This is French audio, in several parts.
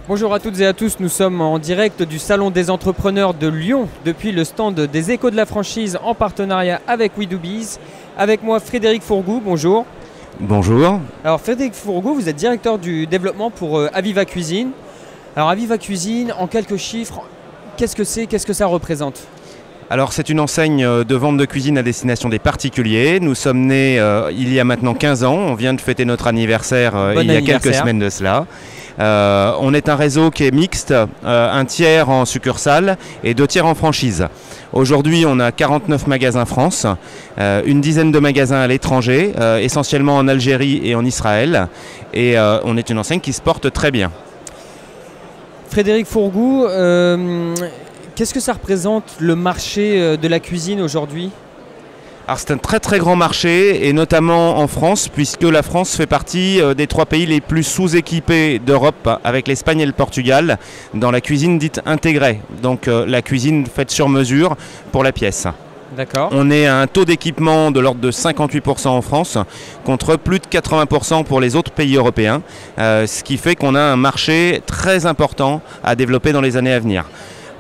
Bonjour à toutes et à tous, nous sommes en direct du Salon des entrepreneurs de Lyon depuis le stand des Échos de la franchise en partenariat avec WeDoBiz. Avec moi Frédéric Fourgou, bonjour. Bonjour. Alors Frédéric Fourgou, vous êtes directeur du développement pour Aviva Cuisine. Alors Aviva Cuisine, en quelques chiffres, qu'est-ce que c'est, qu'est-ce que ça représente ? Alors c'est une enseigne de vente de cuisine à destination des particuliers. Nous sommes nés il y a maintenant 15 ans, on vient de fêter notre anniversaire il y a quelques semaines de cela. On est un réseau qui est mixte, un tiers en succursale et 2 tiers en franchise. Aujourd'hui, on a 49 magasins France, une dizaine de magasins à l'étranger, essentiellement en Algérie et en Israël. Et on est une enseigne qui se porte très bien. Frédéric Fourgou, qu'est-ce que ça représente le marché de la cuisine aujourd'hui ? Alors c'est un très très grand marché et notamment en France puisque la France fait partie des 3 pays les plus sous-équipés d'Europe avec l'Espagne et le Portugal dans la cuisine dite intégrée, donc la cuisine faite sur mesure pour la pièce. D'accord. On est à un taux d'équipement de l'ordre de 58% en France contre plus de 80% pour les autres pays européens, ce qui fait qu'on a un marché très important à développer dans les années à venir.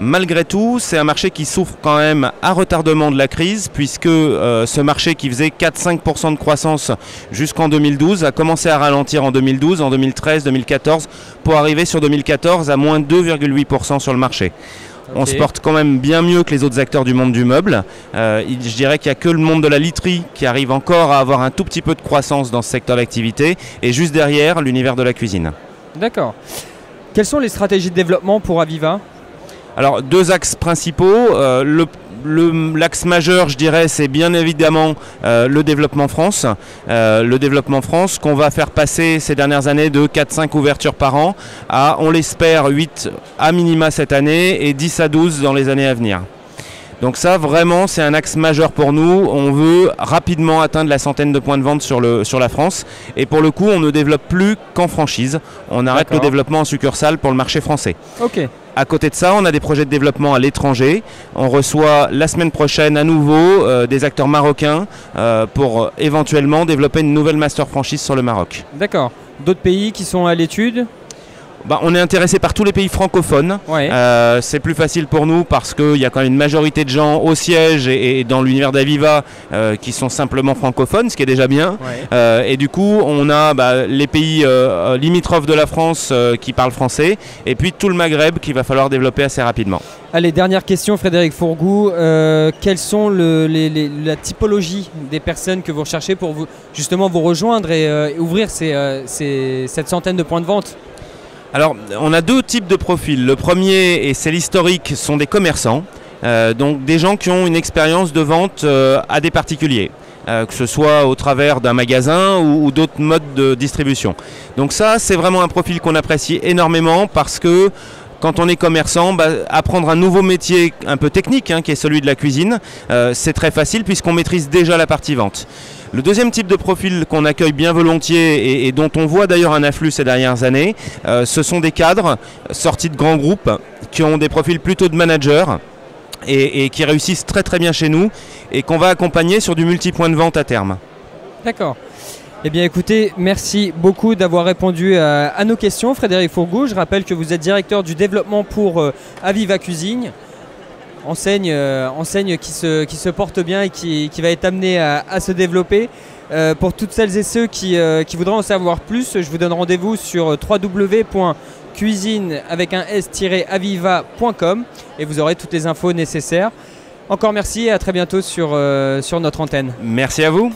Malgré tout, c'est un marché qui souffre quand même à retardement de la crise puisque ce marché qui faisait 4-5% de croissance jusqu'en 2012 a commencé à ralentir en 2012, en 2013, 2014 pour arriver sur 2014 à moins 2,8% sur le marché. Okay. On se porte quand même bien mieux que les autres acteurs du monde du meuble. Je dirais qu'il n'y a que le monde de la literie qui arrive encore à avoir un tout petit peu de croissance dans ce secteur d'activité et juste derrière l'univers de la cuisine. D'accord. Quelles sont les stratégies de développement pour Aviva ? Alors 2 axes principaux, l'axe majeur je dirais c'est bien évidemment le développement France. Le développement France qu'on va faire passer ces dernières années de 4-5 ouvertures par an à on l'espère 8 à minima cette année et 10 à 12 dans les années à venir. Donc ça vraiment c'est un axe majeur pour nous, on veut rapidement atteindre la centaine de points de vente sur la France et pour le coup on ne développe plus qu'en franchise, on arrête le développement en succursale pour le marché français. Ok. À côté de ça, on a des projets de développement à l'étranger. On reçoit la semaine prochaine à nouveau des acteurs marocains pour éventuellement développer une nouvelle master franchise sur le Maroc. D'accord. D'autres pays qui sont à l'étude ? On est intéressé par tous les pays francophones. Ouais. C'est plus facile pour nous parce qu'il y a quand même une majorité de gens au siège et dans l'univers d'Aviva qui sont simplement francophones, ce qui est déjà bien. Ouais. Et du coup, on a les pays limitrophes de la France qui parlent français et puis tout le Maghreb qu'il va falloir développer assez rapidement. Allez, dernière question Frédéric Fourgou. Quelles sont la typologie des personnes que vous recherchez pour justement vous rejoindre et ouvrir cette centaine de points de vente ? Alors, on a 2 types de profils. Le premier, et c'est l'historique, sont des commerçants, donc des gens qui ont une expérience de vente à des particuliers, que ce soit au travers d'un magasin ou d'autres modes de distribution. Donc ça, c'est vraiment un profil qu'on apprécie énormément parce que quand on est commerçant, apprendre un nouveau métier un peu technique, qui est celui de la cuisine, c'est très facile puisqu'on maîtrise déjà la partie vente. Le deuxième type de profil qu'on accueille bien volontiers et dont on voit d'ailleurs un afflux ces dernières années, ce sont des cadres sortis de grands groupes qui ont des profils plutôt de managers et qui réussissent très très bien chez nous et qu'on va accompagner sur du multi-point de vente à terme. D'accord. Eh bien écoutez, merci beaucoup d'avoir répondu à nos questions Frédéric Fourgou. Je rappelle que vous êtes directeur du développement pour Aviva Cuisine. Enseigne qui se porte bien et qui va être amenée à se développer. Pour toutes celles et ceux qui voudraient en savoir plus, je vous donne rendez-vous sur www.cuisine-aviva.com et vous aurez toutes les infos nécessaires. Encore merci et à très bientôt sur notre antenne. Merci à vous.